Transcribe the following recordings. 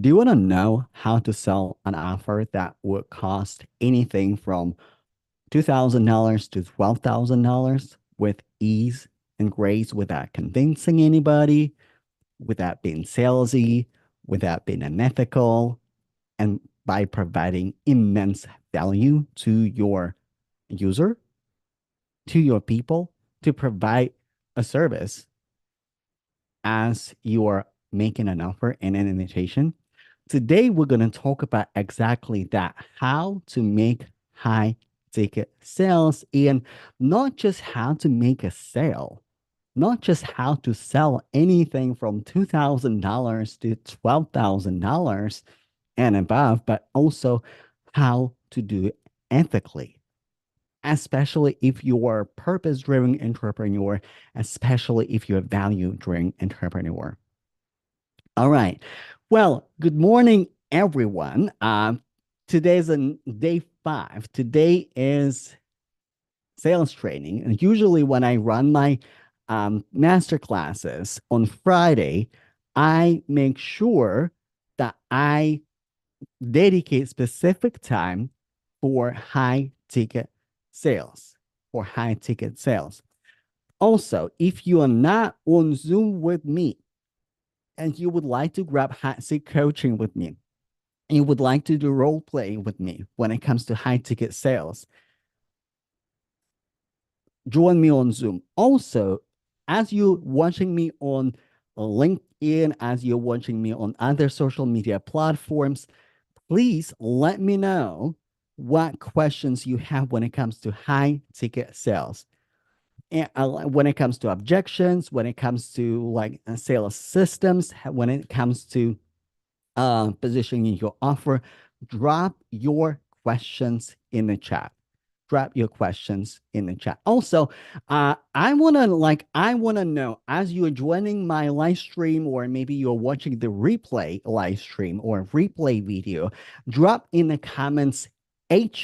Do you want to know how to sell an offer that would cost anything from $2,000 to $12,000 with ease and grace without convincing anybody, without being salesy, without being unethical, and by providing immense value to your user, to your people, to provide a service as you are making an offer and an invitation? Today, we're going to talk about exactly that, how to make high ticket sales, and not just how to make a sale, not just how to sell anything from $2,000 to $12,000 and above, but also how to do it ethically, especially if you're a purpose driven entrepreneur, especially if you're a value driven entrepreneur. All right. Well, good morning, everyone. Today's day 5. Today is sales training. And usually, when I run my master classes on Friday, I make sure that I dedicate specific time for high ticket sales, for high ticket sales. Also, if you are not on Zoom with me, and you would like to grab hot seat coaching with me, and you would like to do role play with me when it comes to high ticket sales, join me on Zoom. Also, as you're watching me on LinkedIn, as you're watching me on other social media platforms, please let me know what questions you have when it comes to high ticket sales. And when it comes to objections, when it comes to like sales systems, when it comes to positioning your offer, drop your questions in the chat. Drop your questions in the chat. Also, I wanna know as you're joining my live stream, or maybe you're watching the replay live stream or replay video, drop in the comments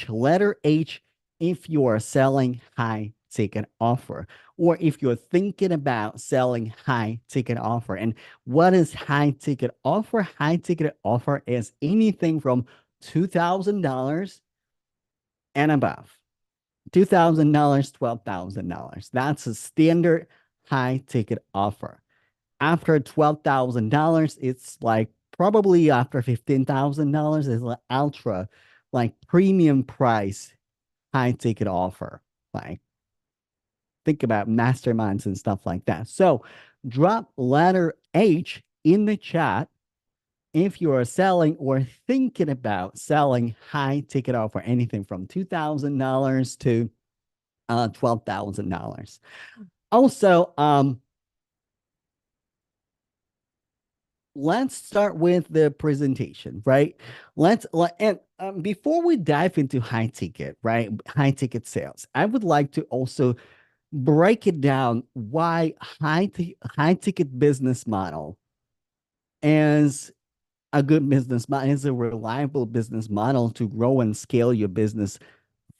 letter H, if you are selling high ticket offer, or if you're thinking about selling high ticket offer. And what is high ticket offer? High ticket offer is anything from $2,000 and above. $2,000, $12,000. That's a standard high ticket offer. After $12,000, it's like probably after $15,000 is like ultra, like premium price high ticket offer. Like think about masterminds and stuff like that. So drop letter H in the chat if you are selling or thinking about selling high ticket offer, anything from $2,000 to $12,000. Also, let's start with the presentation, right? And before we dive into high ticket, right? High ticket sales, I would like to also break it down why high ticket business model is a good business model, is a reliable business model to grow and scale your business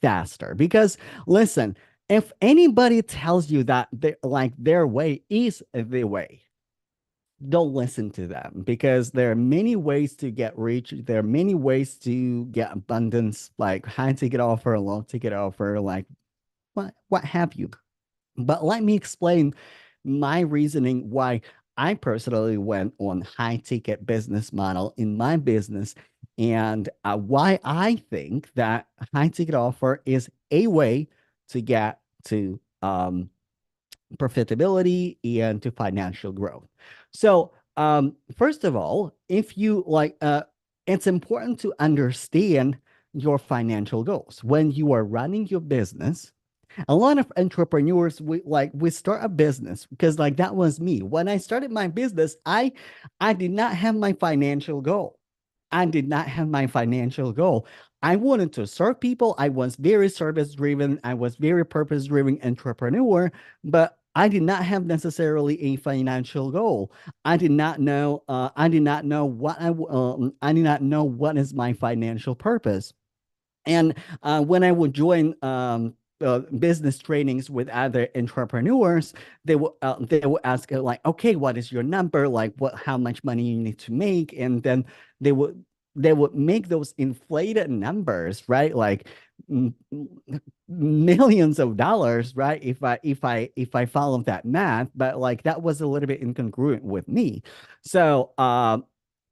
faster. Because listen, if anybody tells you that their way is the way, don't listen to them, because there are many ways to get rich. There are many ways to get abundance, like high ticket offer, low ticket offer, like what have you. But let me explain my reasoning why I personally went on high ticket business model in my business, and why I think that high ticket offer is a way to get to profitability and to financial growth. So, first of all, if you it's important to understand your financial goals when you are running your business. A lot of entrepreneurs, we start a business because like that was me. When I started my business, I did not have my financial goal. I did not have my financial goal. I wanted to serve people. I was very service driven. I was very purpose driven entrepreneur, but I did not have necessarily a financial goal. I did not know. I did not know what I did not know what is my financial purpose. And when I would join business trainings with other entrepreneurs, they will ask like, okay, what is your number? Like, what, how much money you need to make? And then they would they would make those inflated numbers, right? Like m- millions of dollars, right? If I follow that math, but like that was a little bit incongruent with me. So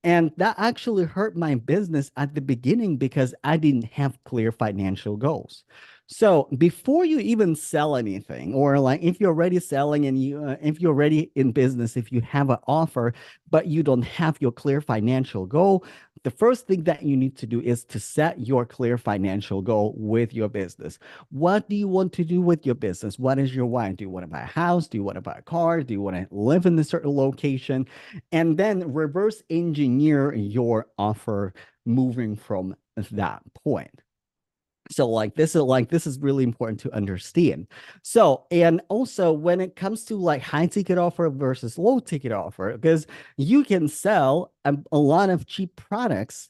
and that actually hurt my business at the beginning because I didn't have clear financial goals. So before you even sell anything, or like if you're already selling and if you're already in business, if you have an offer, but you don't have your clear financial goal, the first thing that you need to do is to set your clear financial goal with your business. What do you want to do with your business? What is your why? Do you want to buy a house? Do you want to buy a car? Do you want to live in a certain location? And then reverse engineer your offer moving from that point. So like this is really important to understand. So and also when it comes to like high ticket offer versus low ticket offer, because you can sell a lot of cheap products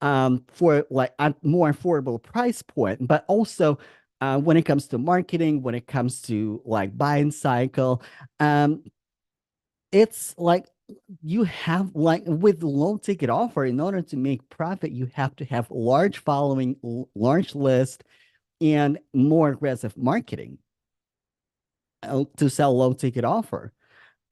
for like a more affordable price point, but also when it comes to marketing, when it comes to like buying cycle, um, it's like you have like with low ticket offer, in order to make profit, you have to have large following, large list, and more aggressive marketing to sell low ticket offer.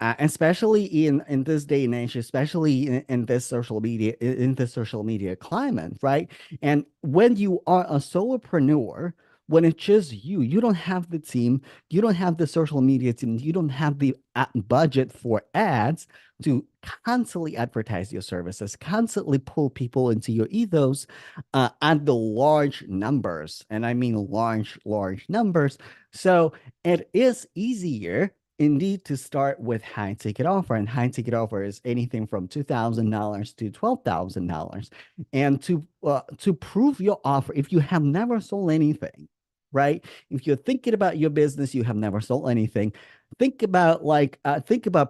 Especially in this day and age, especially in this social media climate, right? And when you are a solopreneur, when it's just you don't have the team, you don't have the social media team, you don't have the budget for ads to constantly advertise your services, constantly pull people into your ethos at the large numbers, and I mean large numbers. So it is easier indeed to start with high ticket offer, and high ticket offer is anything from $2,000 to $12,000. And to prove your offer, if you have never sold anything, right? If you're thinking about your business, you have never sold anything, think about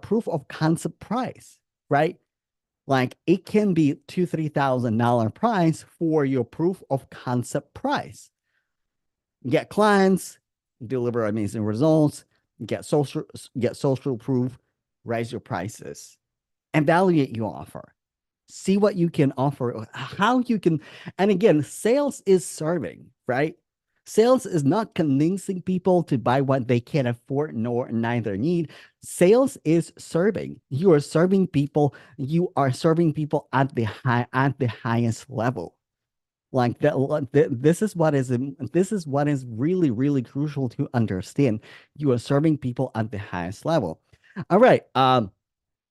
proof of concept price, right? Like it can be $2,000 to $3,000 price for your proof of concept price. Get clients, deliver amazing results, get social get social proof, raise your prices, evaluate your offer, see what you can offer, how you can. And again, sales is serving, right? Sales is not convincing people to buy what they can't afford nor neither need. Sales is serving. You are serving people. You are serving people at the highest level. Like that, this is what is really, really crucial to understand. You are serving people at the highest level. All right.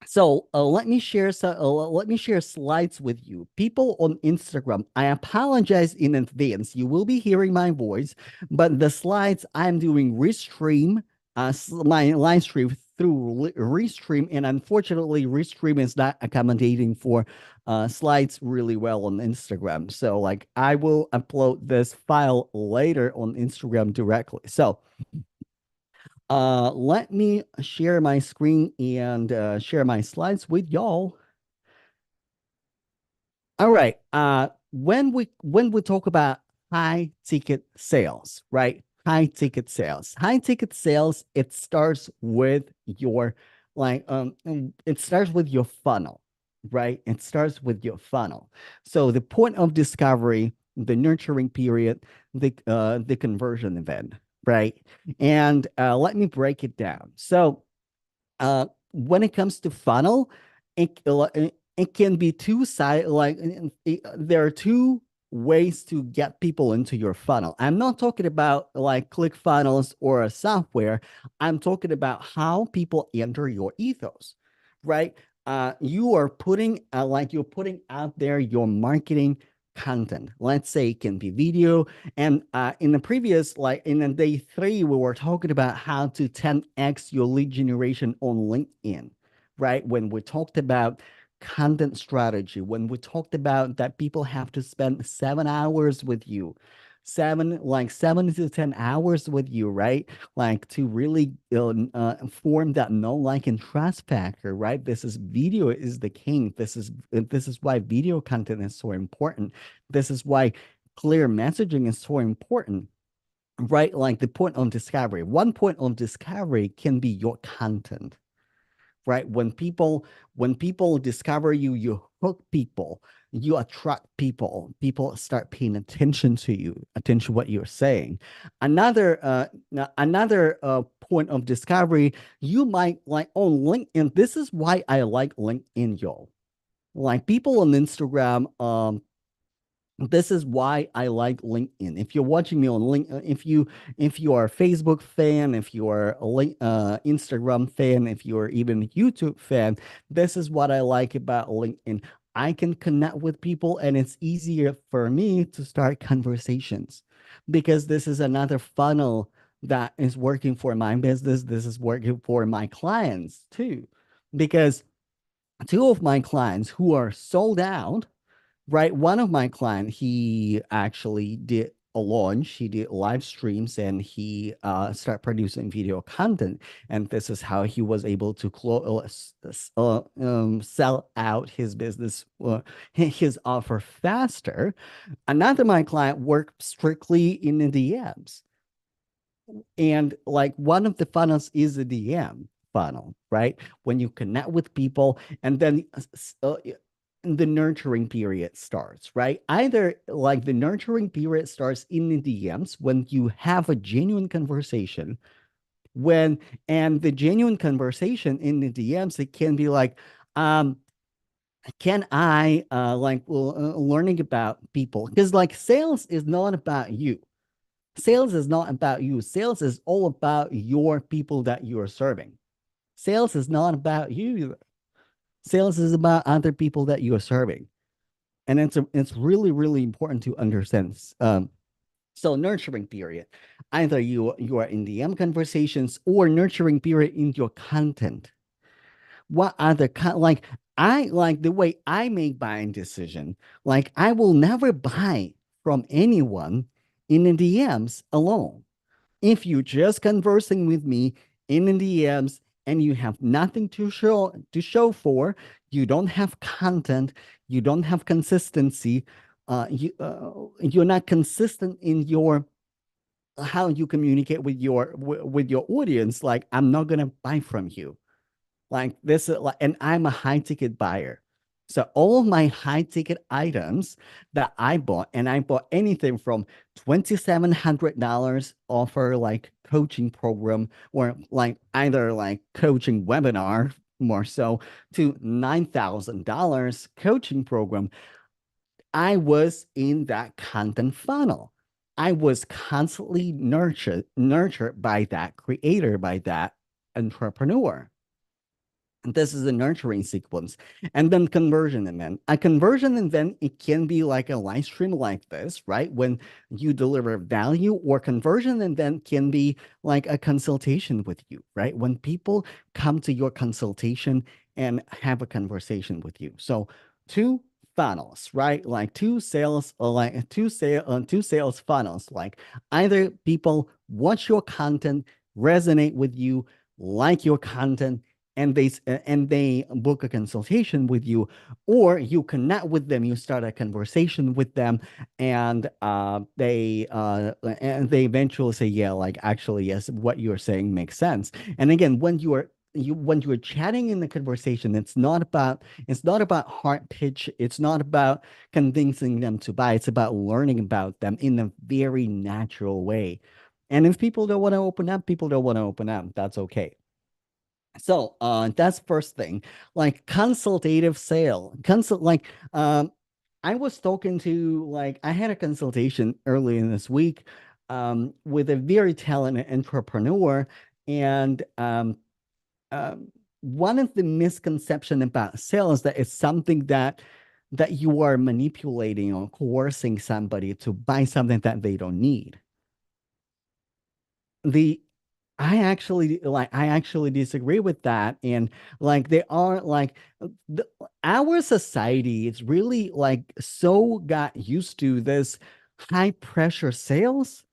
So let me share slides with you. People on Instagram, I apologize in advance. You will be hearing my voice, but the slides I'm doing restream, my live stream through restream, and unfortunately, restream is not accommodating for slides really well on Instagram. So like I will upload this file later on Instagram directly. So let me share my screen and share my slides with y'all. All right. When we talk about high ticket sales, right? High ticket sales, it starts with your it starts with your funnel, right? It starts with your funnel. So the point of discovery, the nurturing period, the conversion event, right? And let me break it down. So when it comes to funnel, it can be two side like there are two ways to get people into your funnel. I'm not talking about like click funnels or a software. I'm talking about how people enter your ethos, right? You are putting you're putting out there your marketing content. Let's say it can be video. And in the previous, like in the day 3, we were talking about how to 10x your lead generation on LinkedIn, right? When we talked about content strategy, when we talked about that people have to spend 7 hours with you, 7 to 10 hours with you, right? Like to really form that know, like, and trust factor, right? This is video is the king. This is why video content is so important. This is why clear messaging is so important. right? Like the point of discovery. One point of discovery can be your content, right? When people discover you, you hook people, you attract people. People start paying attention to you, attention to what you're saying. Another point of discovery, you might like on LinkedIn. This is why I like LinkedIn, yo. Like people on Instagram, this is why I like LinkedIn. If you're watching me on LinkedIn, if you are a Facebook fan, if you are a Instagram fan, if you're even a YouTube fan, this is what I like about LinkedIn. I can connect with people, and it's easier for me to start conversations because this is another funnel that is working for my business. This is working for my clients too, because two of my clients who are sold out. Right. One of my clients, he actually did a launch, he did live streams, and he started producing video content. And this is how he was able to sell out his business, his offer faster. Another my client worked strictly in the DMs. And like one of the funnels is a DM funnel, right? When you connect with people and then the nurturing period starts, right? Either like the nurturing period starts in the DMs when you have a genuine conversation, when and the genuine conversation in the DMs, it can be like, um, can I learning about people? Because like sales is not about you. Sales is not about you. Sales is all about your people that you are serving. Sales is not about you. Sales is about other people that you are serving. And it's really, really important to understand. So nurturing period, either you are in DM conversations or nurturing period in your content. What other like I like the way I make buying decision. Like I will never buy from anyone in the DMs alone. If you're just conversing with me in the DMs and you have nothing to show for, you don't have content, you don't have consistency, you're not consistent in your how you communicate with your audience. Like I'm not gonna buy from you. Like this is like, and I'm a high ticket buyer. So all of my high ticket items that I bought, and I bought anything from $2,700 offer like coaching program or like either like coaching webinar more so to $9,000 coaching program. I was in that content funnel. I was constantly nurtured by that creator, by that entrepreneur. This is a nurturing sequence. And then conversion event. A conversion event, it can be like a live stream like this, right? When you deliver value, or conversion event can be like a consultation with you, right? When people come to your consultation and have a conversation with you. So two funnels, right? Like two sales, or like two sales funnels. Like either people watch your content, resonate with you, like your content, and they book a consultation with you, or you connect with them, you start a conversation with them, and they eventually say, yeah, like actually yes, what you're saying makes sense. And again, when you're chatting in the conversation, it's not about hard pitch, it's not about convincing them to buy, it's about learning about them in a very natural way. And if people don't want to open up, people don't want to open up, that's okay. So that's first thing. Like consultative sale. I was talking to, like, I had a consultation early in this week with a very talented entrepreneur. And one of the misconception about sales, that it's something that you are manipulating or coercing somebody to buy something that they don't need. The I actually disagree with that. And like they are like the, our society is really like so got used to this high pressure sales.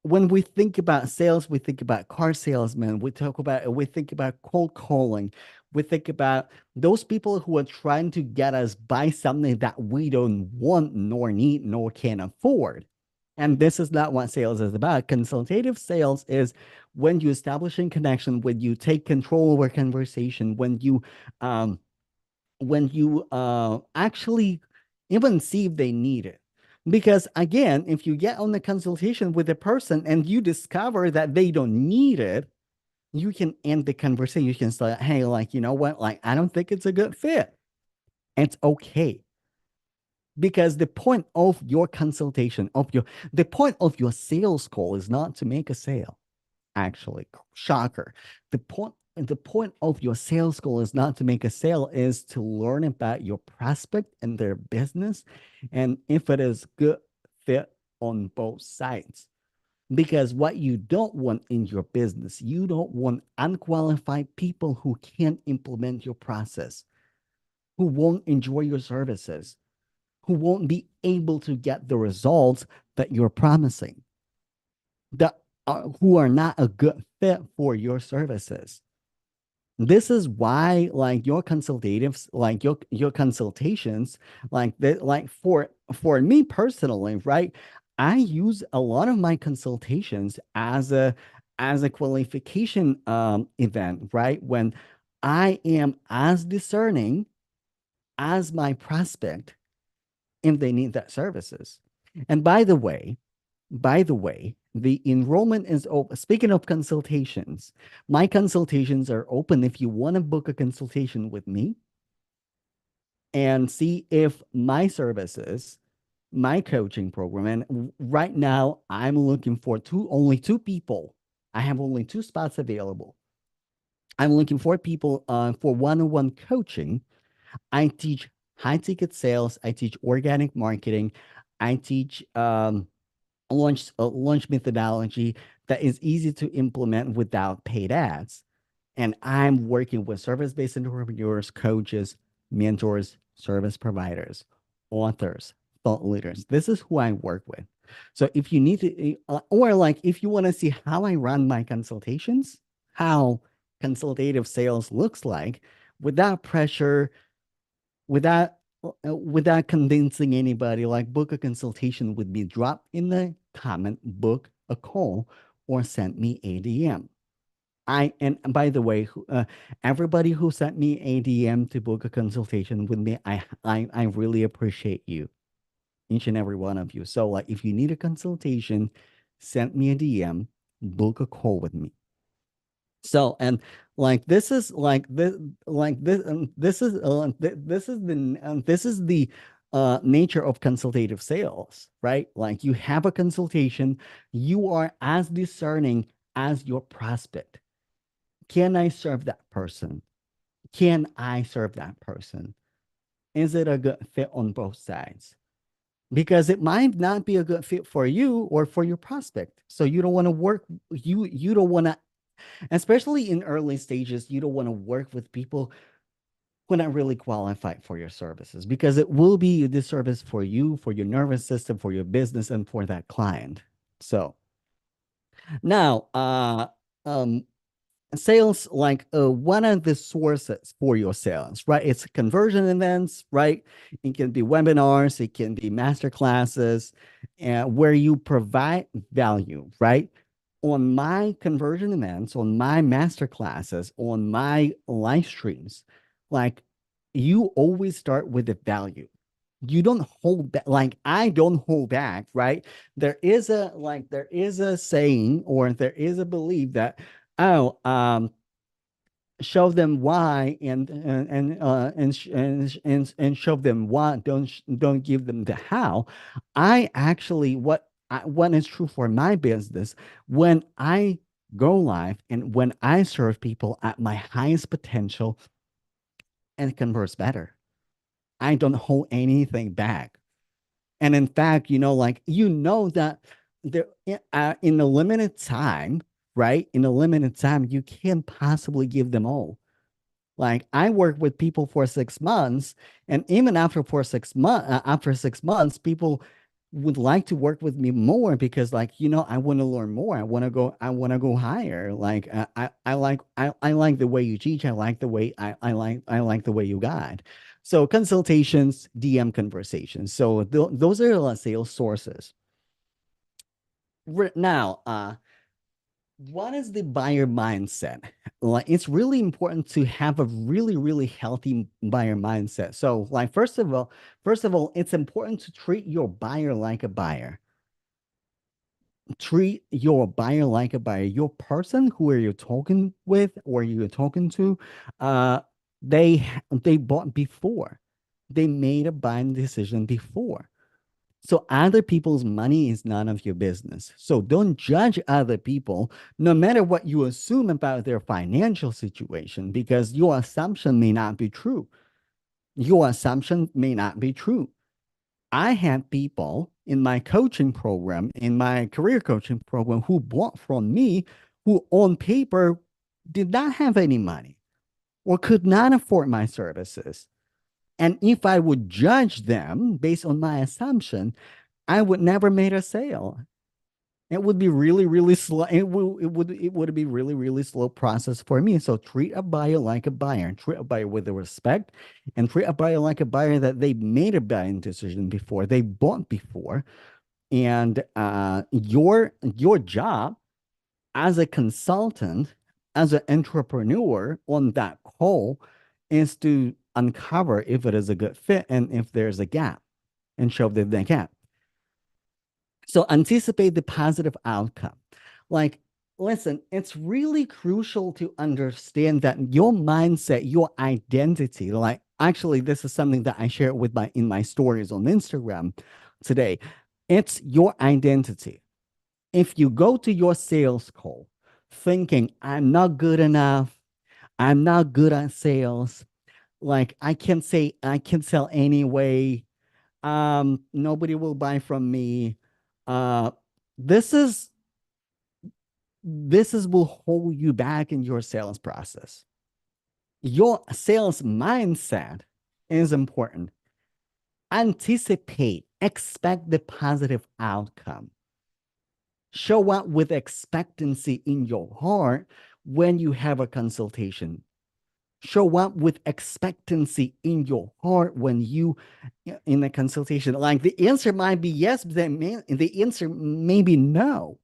When we think about sales, we think about car salesmen, we think about cold calling, we think about those people who are trying to get us buy something that we don't want nor need nor can afford. And this is not what sales is about. Consultative sales is when you establishing connection, when you take control over conversation, um, when you actually even see if they need it. Because again, if you get on the consultation with a person and you discover that they don't need it, you can end the conversation. You can say, hey, like, you know what? Like, I don't think it's a good fit. It's okay. Because the point of your consultation, the point of your sales call is not to make a sale. Actually, shocker. The point of your sales goal is not to make a sale, is to learn about your prospect and their business, and if it is good fit on both sides. Because what you don't want in your business, you don't want unqualified people who can't implement your process, who won't enjoy your services, who won't be able to get the results that you're promising, that who are not a good fit for your services. This is why, like, your consultatives, like your consultations, like that, like for me personally, right? I use a lot of my consultations as a qualification event, right? When I am as discerning as my prospect if they need that services. And by the way, the enrollment is open. Speaking of consultations, my consultations are open if you want to book a consultation with me and see if my services, my coaching program, and right now I'm looking for only two people. I have only two spots available. I'm looking for people for one-on-one coaching. I teach high ticket sales. I teach organic marketing. I teach launch methodology that is easy to implement without paid ads. And I'm working with service-based entrepreneurs, coaches, mentors, service providers, authors, thought leaders. This is who I work with. So if you need to, or like if you want to see how I run my consultations, how consultative sales looks like without pressure, without without convincing anybody, like book a consultation with me, drop in the comment, book a call, or send me a DM. And by the way, everybody who sent me a DM to book a consultation with me, I really appreciate you, each and every one of you. So like if you need a consultation, send me a DM, book a call with me. So and like this is like this this is this is the nature of consultative sales, right? Like you have a consultation, you are as discerning as your prospect. Can I serve that person? Can I serve that person? Is it a good fit on both sides? Because it might not be a good fit for you or for your prospect. So you don't want to work, you don't want to, especially in early stages, you don't want to work with people who are not really qualified for your services, because it will be a disservice for you, for your nervous system, for your business, and for that client. So now, um, sales, like one of the sources for your sales, right? It's conversion events, right? It can be webinars, it can be master classes, where you provide value, right? On my conversion events, on my master classes, on my live streams, like you always start with the value. You don't hold back. Like I don't hold back, right? There is a saying, or there is a belief that, oh, show them why, and show them why, don't give them the how. I actually, what is true for my business, when I go live and when I serve people at my highest potential, and it converts better, I don't hold anything back. And in fact, like that there, in a limited time, right? In a limited time, you can't possibly give them all. Like I work with people for 6 months, and even after 6 months, people would like to work with me more, because like I want to learn more. I want to go higher. Like I like the way you teach. I like the way you guide. So consultations, DM conversations. So those are the sales sources. Now, what is the buyer mindset? Like, it's really important to have a really, really healthy buyer mindset. So, like, first of all, it's important to treat your buyer like a buyer. Treat your buyer like a buyer. Your person who are you talking with or you're talking to, uh, they bought before. They made a buying decision before. So other people's money is none of your business. So don't judge other people, no matter what you assume about their financial situation, because your assumption may not be true. Your assumption may not be true. I had people in my coaching program, in my career coaching program, who bought from me, who on paper did not have any money or could not afford my services. And if I would judge them based on my assumption, I would never made a sale. It would be really, really slow. It would be really, really slow process for me. So treat a buyer like a buyer, and treat a buyer with the respect, and treat a buyer like a buyer that they made a buying decision before, they bought before. And your job as a consultant, as an entrepreneur on that call, is to uncover if it is a good fit and if there's a gap, and show the gap. So anticipate the positive outcome. Like, listen, it's really crucial to understand that your mindset, your identity, like actually, this is something that I share with my in my stories on Instagram today. It's your identity. If you go to your sales call thinking, I'm not good enough, I'm not good at sales, like I can sell anyway, nobody will buy from me, uh this is this is will hold you back in your sales process. Your sales mindset is important. Anticipate, expect the positive outcome. Show up with expectancy in your heart when you have a consultation. Show up with expectancy in your heart when you in a consultation. Like, the answer might be yes, but the answer may be no.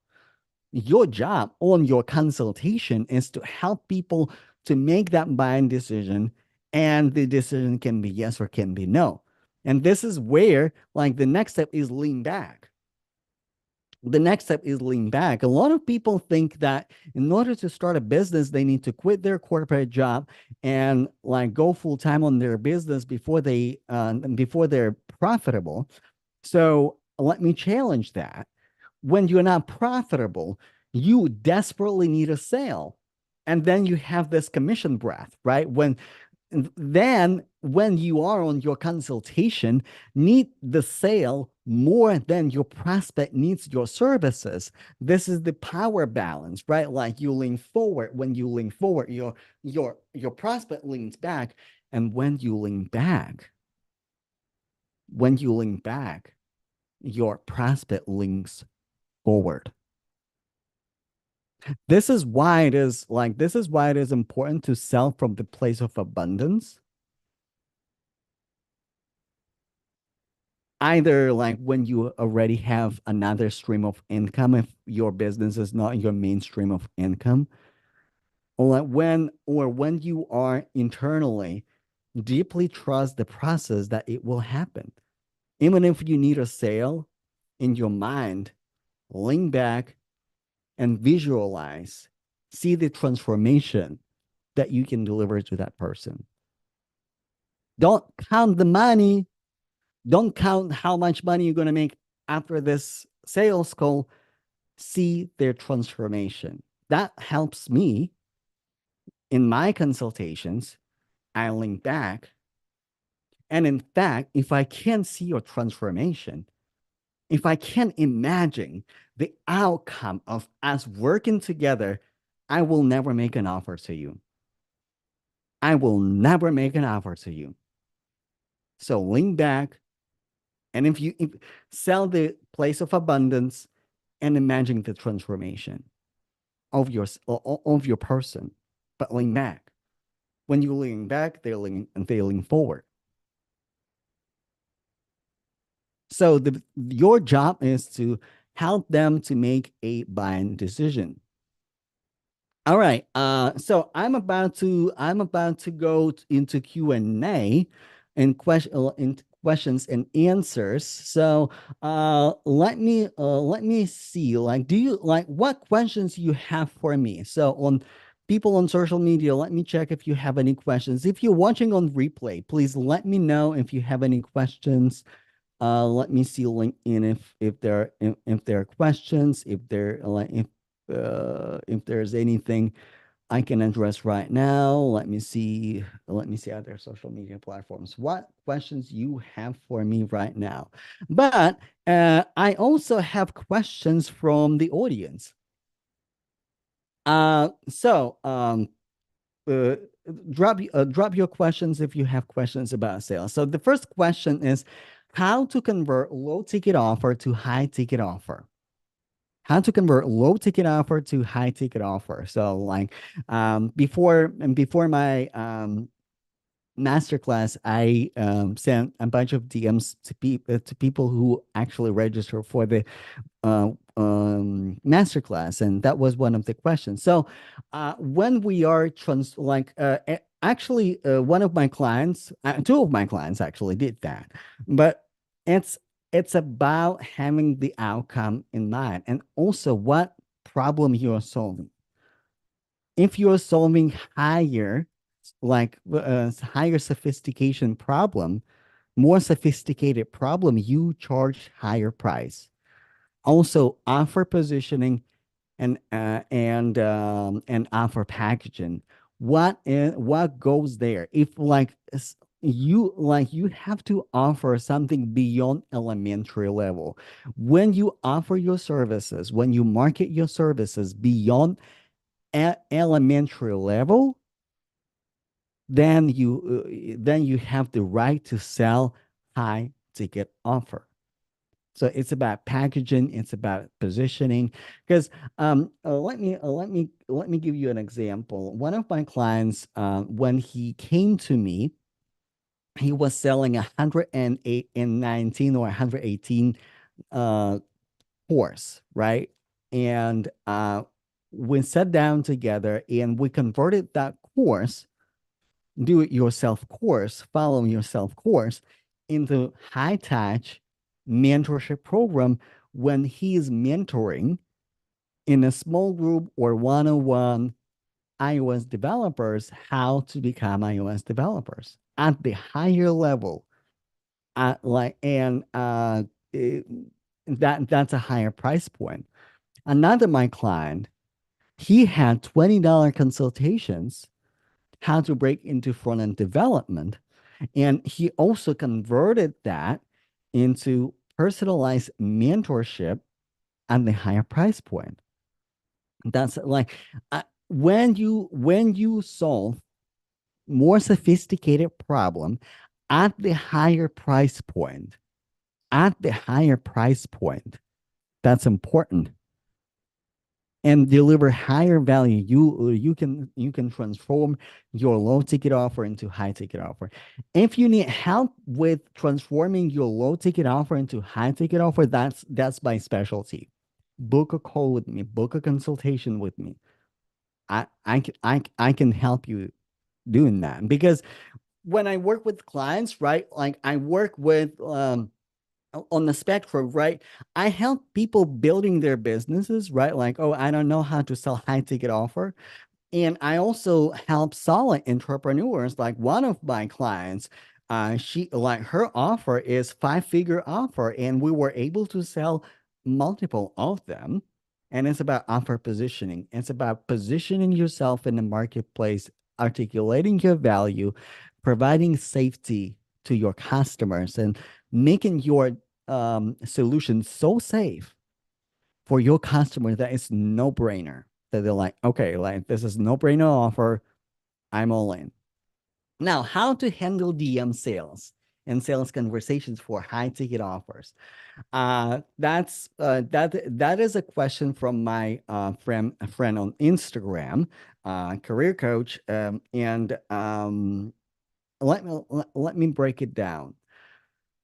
Your job on your consultation is to help people to make that buying decision, and the decision can be yes or can be no. And this is where, like, the next step is lean back. The next step is lean back. A lot of people think that in order to start a business, they need to quit their corporate job and like go full time on their business before they're profitable. So let me challenge that. When you're not profitable, you desperately need a sale. And then you have this commission breath, right? Then when you are on your consultation, need the sale more than your prospect needs your services. This is the power balance, right? Like, you lean forward. When you lean forward, your prospect leans back. And when you lean back, your prospect leans forward. This is why it is important to sell from the place of abundance. Either like when you already have another stream of income, if your business is not your main stream of income, or when you are internally deeply trust the process that it will happen. Even if you need a sale in your mind, lean back and visualize, see the transformation that you can deliver to that person. Don't count the money. Don't count how much money you're going to make after this sales call. See their transformation. That helps me in my consultations. I link back. And in fact, if I can't see your transformation, if I can't imagine the outcome of us working together, I will never make an offer to you. I will never make an offer to you. So lean back. And if sell the place of abundance and imagine the transformation of your person, but lean back. When you lean back, they lean forward. So your job is to help them to make a buying decision. All right. So I'm about to go into Q&A and questions and answers. So let me see. Like, do you like what questions you have for me? So on people on social media, let me check if you have any questions. If you're watching on replay, please let me know if you have any questions. Let me see LinkedIn if there are questions, if there's anything I can address right now. Let me see other social media platforms. What questions you have for me right now? But I also have questions from the audience. So uh, drop your questions if you have questions about sales. So the first question is how to convert low ticket offer to high ticket offer. How to convert low ticket offer to high ticket offer. So like before my masterclass, I sent a bunch of DMs to people who actually register for the masterclass, and that was one of the questions. So when we are actually one of my clients, two of my clients actually did that, but it's it's about having the outcome in mind and also what problem you are solving. If you're solving higher sophistication problem, more sophisticated problem, you charge higher price. Also, offer positioning and offer packaging. What goes there? If you have to offer something beyond elementary level. When you offer your services, when you market your services beyond elementary level, then you have the right to sell high ticket offer. So it's about packaging, it's about positioning. Because let me give you an example. One of my clients, when he came to me, he was selling 108 and 19 or 118 uh, course, right? And we sat down together and we converted that course, do it yourself course, follow yourself course, into high touch mentorship program when he is mentoring in a small group or one-on-one iOS developers how to become iOS developers at the higher level. At like and it- that's a higher price point. Another my client, he had $20 consultations how to break into front end development. And he also converted that into personalized mentorship at the higher price point. That's like when you solve more sophisticated problem at the higher price point, at the higher price point, that's important and deliver higher value, you can transform your low ticket offer into high ticket offer. If you need help with transforming your low ticket offer into high ticket offer, that's my specialty. Book a call with me, book a consultation with me. I can help you doing that because when I work with clients, right? Like I work with on the spectrum, right? I help people building their businesses, right? Like, oh, I don't know how to sell high ticket offer. And I also help solid entrepreneurs. Like one of my clients, she like her offer is five-figure offer, and we were able to sell multiple of them. And it's about offer positioning. It's about positioning yourself in the marketplace, articulating your value, providing safety to your customers, and making your solution so safe for your customer that it's no brainer that they're like, okay, like this is no brainer offer. I'm all in. Now, how to handle DM sales and sales conversations for high ticket offers? That is a question from my friend on Instagram, career coach, and let me break it down.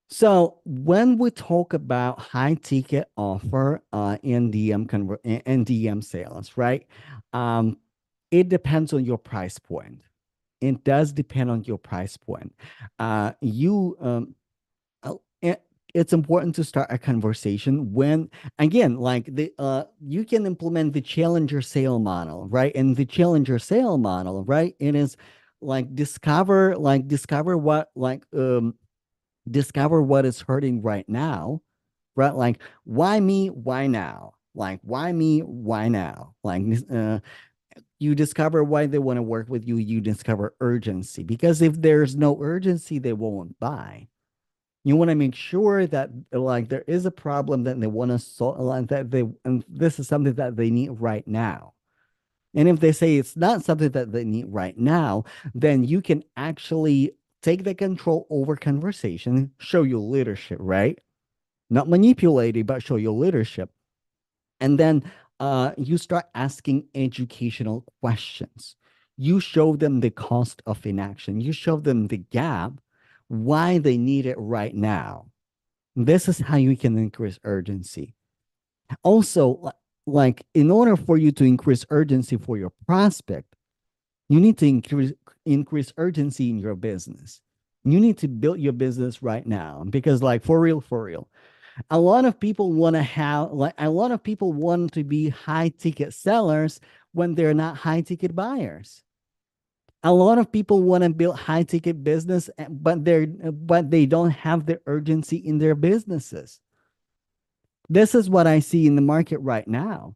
So when we talk about high ticket offer NDM sales, right? Um, it depends on your price point. It does depend on your price point. You it, it's important to start a conversation when, again, like you can implement the challenger sale model, right? And the challenger sale model, right? It is like discover what is hurting right now, right? Like, why me? Why now? Like, why me? Why now? Like, you discover why they want to work with you. You discover urgency, because if there's no urgency, they won't buy. You want to make sure that like there is a problem that they want to solve, like, that they and this is something that they need right now. And if they say it's not something that they need right now, then you can actually take the control over conversation, show your leadership, right? Not manipulating, but show your leadership. And then you start asking educational questions. You show them the cost of inaction. You show them the gap, why they need it right now. This is how you can increase urgency. Also, like in order for you to increase urgency for your prospect, you need to increase urgency in your business. You need to build your business right now, because like for real, a lot of people want to have like a lot of people want to be high ticket sellers when they're not high ticket buyers. A lot of people want to build high ticket business, but they don't have the urgency in their businesses. This is what I see in the market right now.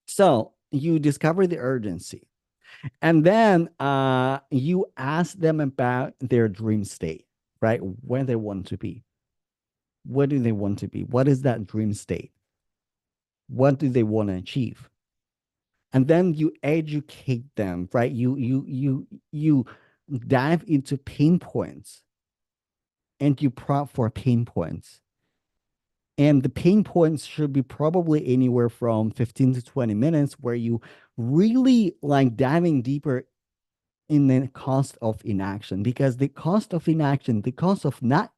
So you discover the urgency, and then you ask them about their dream state, right? Where they want to be. What do they want to be? What is that dream state? What do they want to achieve? And then you educate them, right? You dive into pain points, and you prop for pain points. And the pain points should be probably anywhere from 15 to 20 minutes, where you really like diving deeper in the cost of inaction, because the cost of inaction, the cost of not,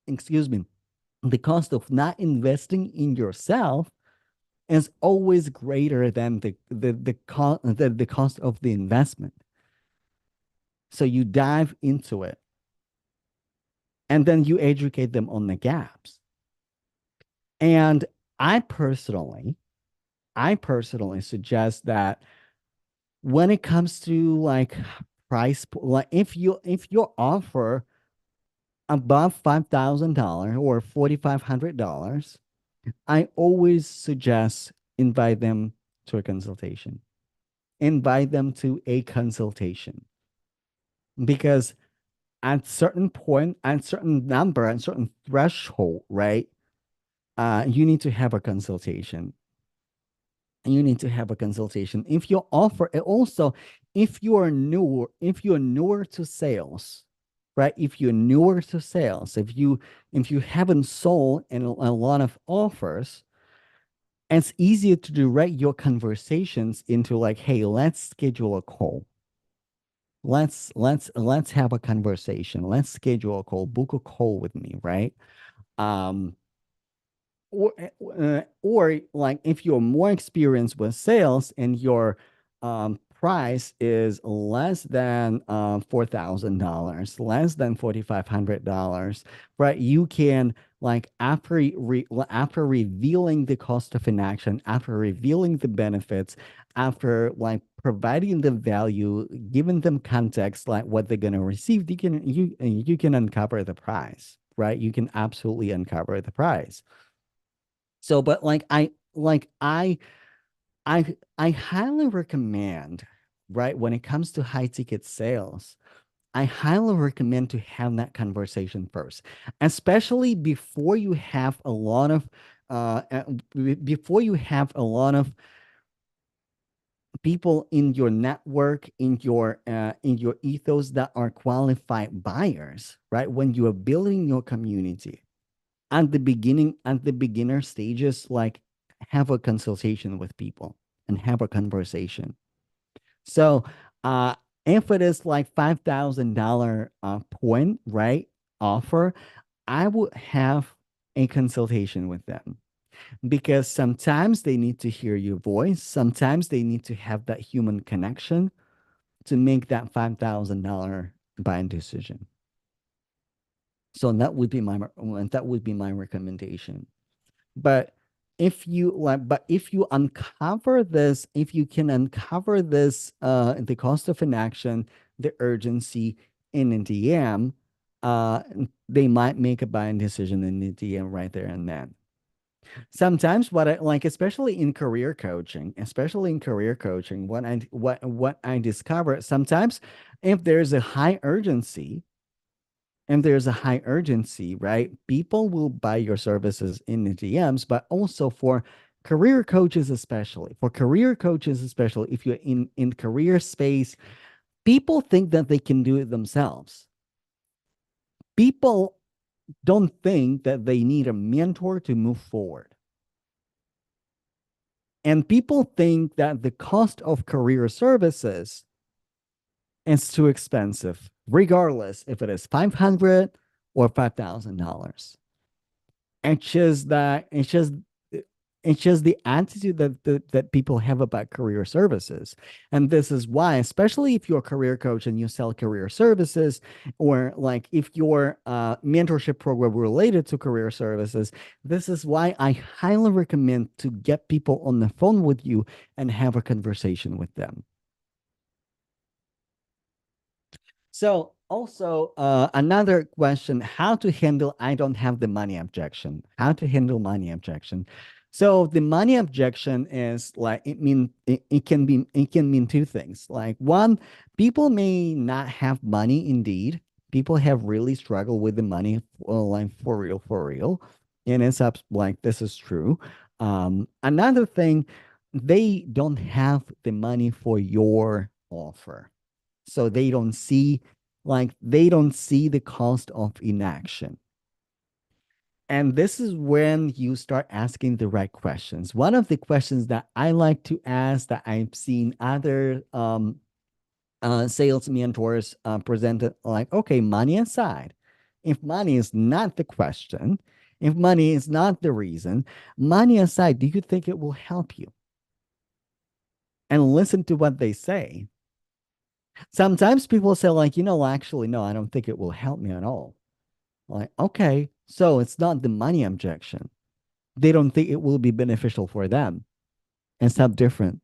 excuse me, the cost of not investing in yourself is always greater than the cost of the investment. So you dive into it, and then you educate them on the gaps. And I personally, I personally suggest that when it comes to like like if you offer above $5,000 or $4,500, I always suggest invite them to a consultation. Invite them to a consultation, because at certain point, at certain number, at certain threshold, right? You need to have a consultation. You need to have a consultation. If you offer it also, if you're newer to sales, right? If you're newer to sales, if you haven't sold in a lot of offers, it's easier to direct your conversations into like, hey, let's schedule a call. Let's have a conversation. Let's schedule a call. Book a call with me, right? Um, or like if you're more experienced with sales and your price is less than $4,000, less than $4,500, right? You can like after revealing the cost of inaction, after revealing the benefits, after like providing the value, giving them context, like what they're gonna receive, you can uncover the price, right? You can absolutely uncover the price. So, but I highly recommend, right, when it comes to high ticket sales, I highly recommend to have that conversation first, especially before you have a lot of before you have a lot of people in your network, in your ethos that are qualified buyers, right? When you are building your community at the beginning, at the beginner stages, like have a consultation with people and have a conversation. So if it is like $5,000 point, right, offer, I would have a consultation with them because sometimes they need to hear your voice. Sometimes they need to have that human connection to make that $5,000 buying decision. So that would be my recommendation. But if you uncover this, if you can uncover this, the cost of inaction, the urgency in a DM, uh, they might make a buying decision in the DM right there and then. Sometimes what I like, especially in career coaching, what I discover sometimes if there's a high urgency, and there's a high urgency, right? People will buy your services in the DMs, but also for career coaches especially, if you're in career space, people think that they can do it themselves. People don't think that they need a mentor to move forward. And people think that the cost of career services is too expensive, regardless if it is 500 or $5,000. It's just that it's just the attitude that people have about career services. And this is why, especially if you're a career coach and you sell career services, or like if your mentorship program related to career services, this is why I highly recommend to get people on the phone with you and have a conversation with them. So also another question, how to handle I don't have the money objection. How to handle money objection. So the money objection is like it can mean two things. Like one, people may not have money indeed. People have really struggled with the money like for real. And it's up like this is true. Another thing, they don't have the money for your offer, so they don't see the cost of inaction. And this is when you start asking the right questions. One of the questions that I like to ask, that I've seen other sales mentors presented, like, okay, money aside, if money is not the question, if money is not the reason, money aside, do you think it will help you? And listen to what they say. Sometimes people say, like, actually, no, I don't think it will help me at all. Like, okay, so it's not the money objection. They don't think it will be beneficial for them. And something different.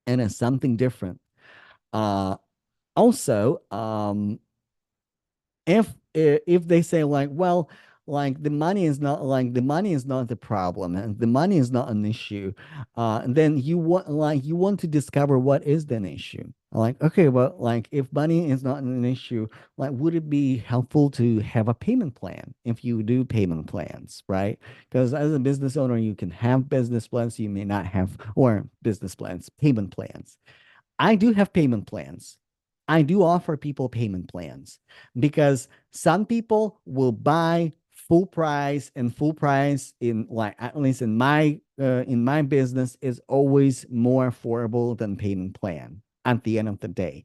And it's something different. Uh Also, if they say, like, well, like the money is not the problem and the money is not an issue, then you want to discover what is the issue. Like, okay, well, like if money is not an issue, like would it be helpful to have a payment plan if you do payment plans, right? Because as a business owner, you can have business plans, you may not have, or business plans, payment plans. I do have payment plans. I do offer people payment plans because some people will buy full price, and full price, in like, at least in my business, is always more affordable than payment plan at the end of the day.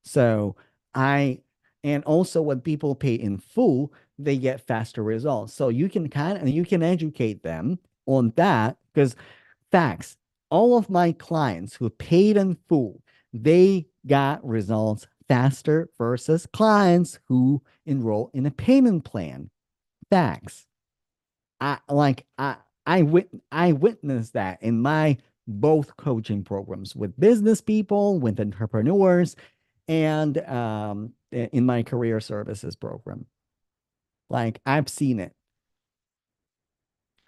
So I and also when people pay in full, they get faster results. So you can educate them on that, because facts, all of my clients who paid in full, they got results faster versus clients who enroll in a payment plan. Facts. I like I witnessed that in my both coaching programs with business people, with entrepreneurs, and in my career services program. Like, I've seen it.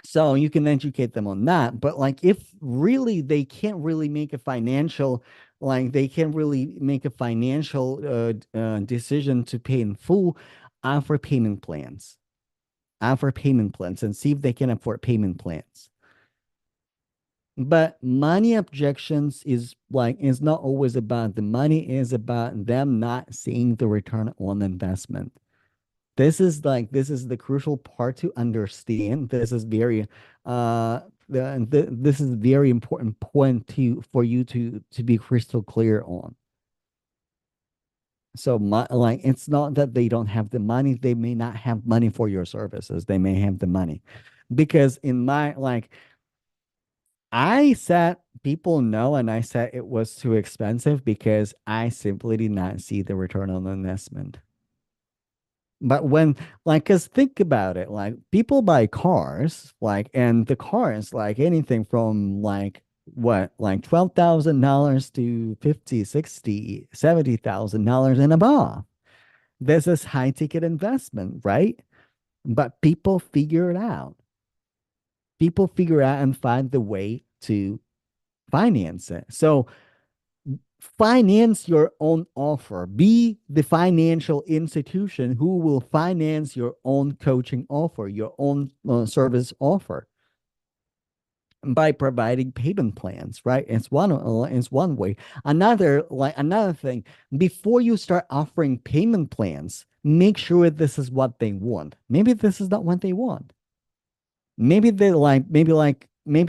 So you can educate them on that. But like, if really they can't really make a financial, like they can't really make a financial decision to pay in full, offer payment plans. Offer payment plans and see if they can afford payment plans. But money objections is not always about the money, is about them not seeing the return on investment. This is the crucial part to understand. This is very this is very important point to for you to be crystal clear on. So like it's not that they don't have the money, they may not have money for your services. They may have the money. Because in my like I said people know and I said it was too expensive because I simply did not see the return on investment. But when, like, cause think about it, like people buy cars, like, and the cars, like anything from like what, like $12,000 to 50, 60, $70,000 and above. This is high ticket investment, right? But people figure it out. People figure out and find the way to finance it. So finance your own offer. Be the financial institution who will finance your own coaching offer, your own service offer by providing payment plans, right? It's one way. Another thing, before you start offering payment plans, make sure this is what they want. Maybe this is not what they want. Maybe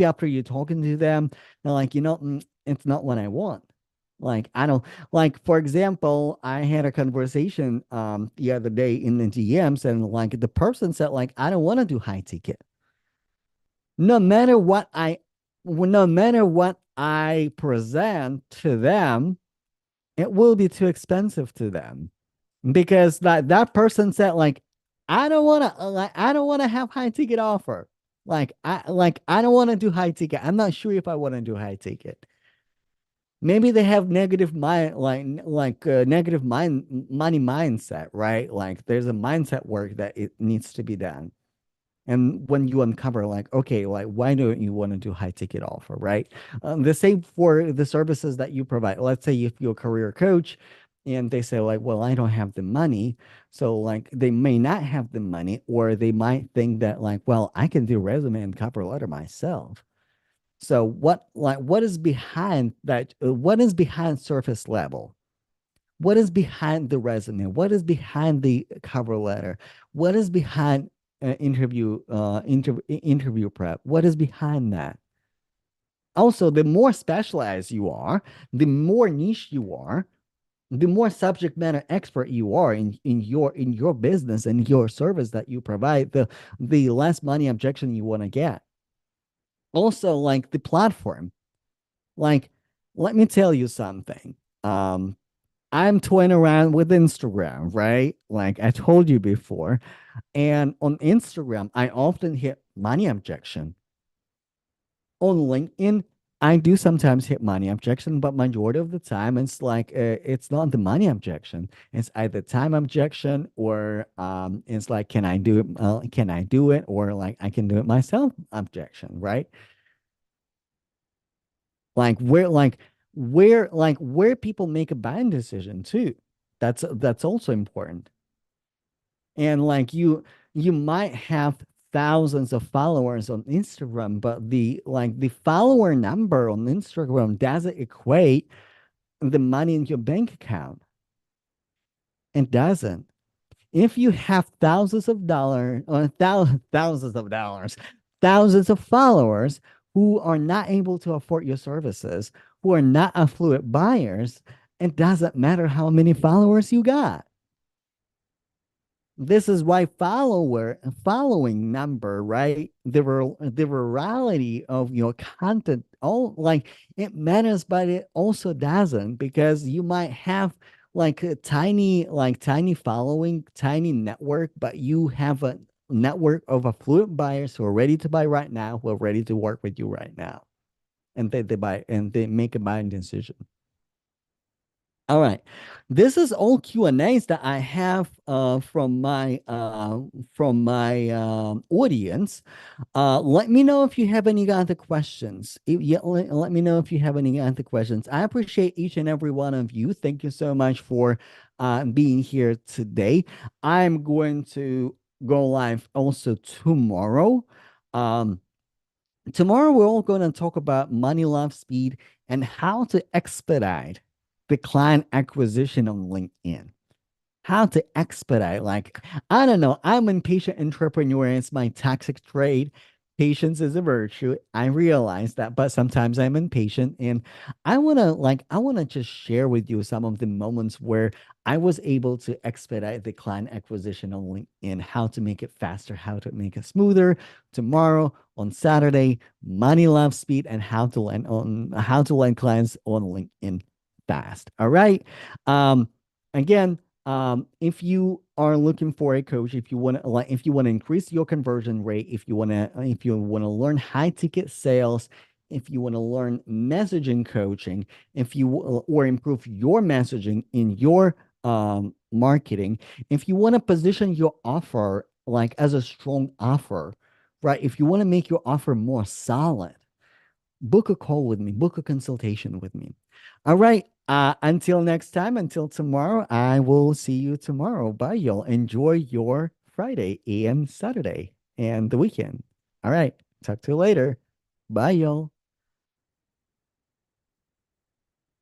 after you're talking to them, they're like, it's not what I want. Like, I don't like, for example, I had a conversation the other day in the GMs, and like the person said, like, I don't want to do high ticket. No matter what I no matter what I present to them, it will be too expensive to them. Because that person said, like, I don't want to have high ticket offer. I don't want to do high ticket. I'm not sure if I want to do high ticket. Maybe they have negative mind, negative money mindset, right? Like there's a mindset work that it needs to be done. And when you uncover, like, okay, like, why don't you want to do high ticket offer, right? The same for the services that you provide. Let's say if you're a career coach and they say, like, well, I don't have the money. So, like, they may not have the money, or they might think that, like, well, I can do resume and cover letter myself. So, what is behind that? What is behind surface level? What is behind the resume? What is behind the cover letter? What is behind interview prep? What is behind that? Also, the more specialized you are, the more niche you are, the more subject matter expert you are in your business and your service that you provide, the less money objection you want to get. Also, like the platform, like let me tell you something. Um, I'm toying around with Instagram, right? Like I told you before. And on Instagram, I often hit money objection. On LinkedIn, I do sometimes hit money objection, but majority of the time, it's not the money objection. It's either time objection, or it's like, can I do it? Can I do it? Or like, I can do it myself objection, right? Like where people make a buying decision too. That's also important. And like you might have thousands of followers on Instagram, but the follower number on Instagram doesn't equate the money in your bank account. It doesn't. If you have thousands of dollars or thousands of dollars, thousands of followers who are not able to afford your services, who are not affluent buyers, it doesn't matter how many followers you got. This is why following number, right? The virality of your content, all like it matters, but it also doesn't, because you might have like a tiny following, tiny network, but you have a network of affluent buyers who are ready to buy right now, who are ready to work with you right now, and they buy and they make a buying decision. All right. This is all Q&As that I have from my audience. Let me know if you have any other questions. Let me know if you have any other questions. I appreciate each and every one of you. Thank you so much for being here today. I'm going to go live also tomorrow. Um, Tomorrow, we're all going to talk about money, love, speed, and how to expedite the client acquisition on LinkedIn. How to expedite, like, I don't know, I'm an impatient entrepreneur and it's my toxic trade. Patience is a virtue. I realize that, but sometimes I'm impatient and I want to just share with you some of the moments where I was able to expedite the client acquisition on LinkedIn, how to make it faster, how to make it smoother tomorrow on Saturday, money, love, speed, and how to land clients on LinkedIn fast. All right. Um, again, if you are looking for a coach, if you want to increase your conversion rate, if you want to learn high ticket sales, if you want to learn messaging coaching, if you or improve your messaging in your marketing, if you want to position your offer like as a strong offer, right? If you want to make your offer more solid, book a call with me, book a consultation with me. All right. Until next time, until tomorrow, I will see you tomorrow. Bye, y'all. Enjoy your Friday and Saturday and the weekend. All right. Talk to you later. Bye, y'all.